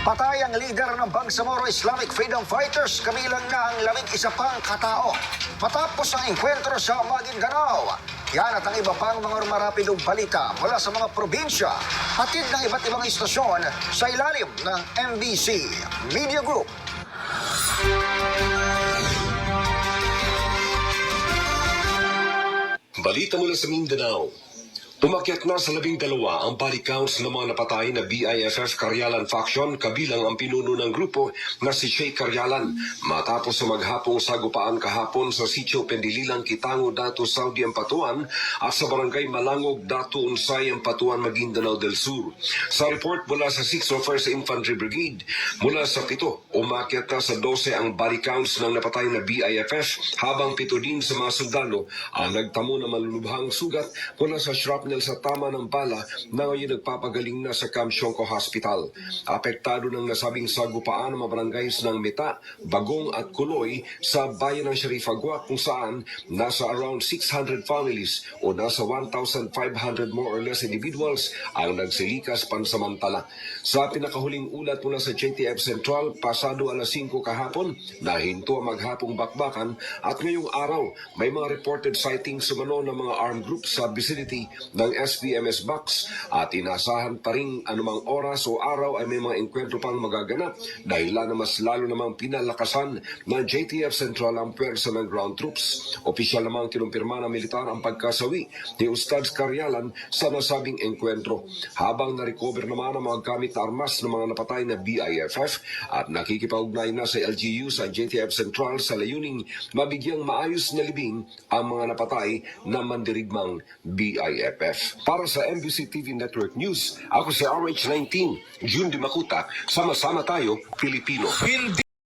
Patay ang lider ng Bangsamoro Islamic Freedom Fighters, kabilang na ang 11 pang katao. Matapos ang engkwentro sa Maguindanao, yan at ang iba pang mga marapidong balita mula sa mga probinsya, hatid ng iba't ibang istasyon sa ilalim ng MBC Media Group. Balita mula sa Mindanao. Umakyat na sa 12 ang body counts ng mga napatay na BIFF Karyalan faction kabilang ang pinuno ng grupo na si Sheikh Karyalan matapos sa maghapong sagupaan kahapon sa Sitio Pendililang, Kitango, Datu, Saudi, Ampatuan at sa Barangay Malangog, Datu, Unsay, Ampatuan, Maguindanao del Sur. Sa report mula sa 6th First Infantry Brigade, mula sa 7, umakyat na sa 12 ang body counts ng napatay na BIFF habang 7 din sa mga sundalo ang nagtamo ng malulubhang sugat mula sa shrapnel sa tama ng bala na ngayon nagpapagaling na sa Camp Shonko Hospital. Apektado ng nasabing sagupaan ng mga barangays ng Meta, Bagong at Kuloy sa bayan ng Sharif Agua kung saan nasa around 600 families o nasa 1,500 more or less individuals ang nagsilikas pansamantala. Sa pinakahuling ulat mula sa JTF Central, pasado alas 5 kahapon, nahinto ang maghapong bakbakan at ngayong araw may mga reported sightings sumano ng mga armed groups sa vicinity ng SPMS Box at inasahan pa rin anumang oras o araw ay may mga engkwentro pang magaganap dahilan na mas lalo namang pinalakasan ng JTF Central ang pwersa ng ground troops. Opisyal namang kinumpirma ng militar ang pagkasawi ni Ustad Karyalan sa nasabing engkwentro habang na-recover naman ang mga gamit na armas ng mga napatay na BIFF at nakikipaugnay na sa LGU sa JTF Central sa layuning mabigyang maayos na libing ang mga napatay na mandirigmang BIFF. Para sa MBC TV Network News, ako si RH19, June Di Makuta, sama-sama tayo, Pilipino. Hindi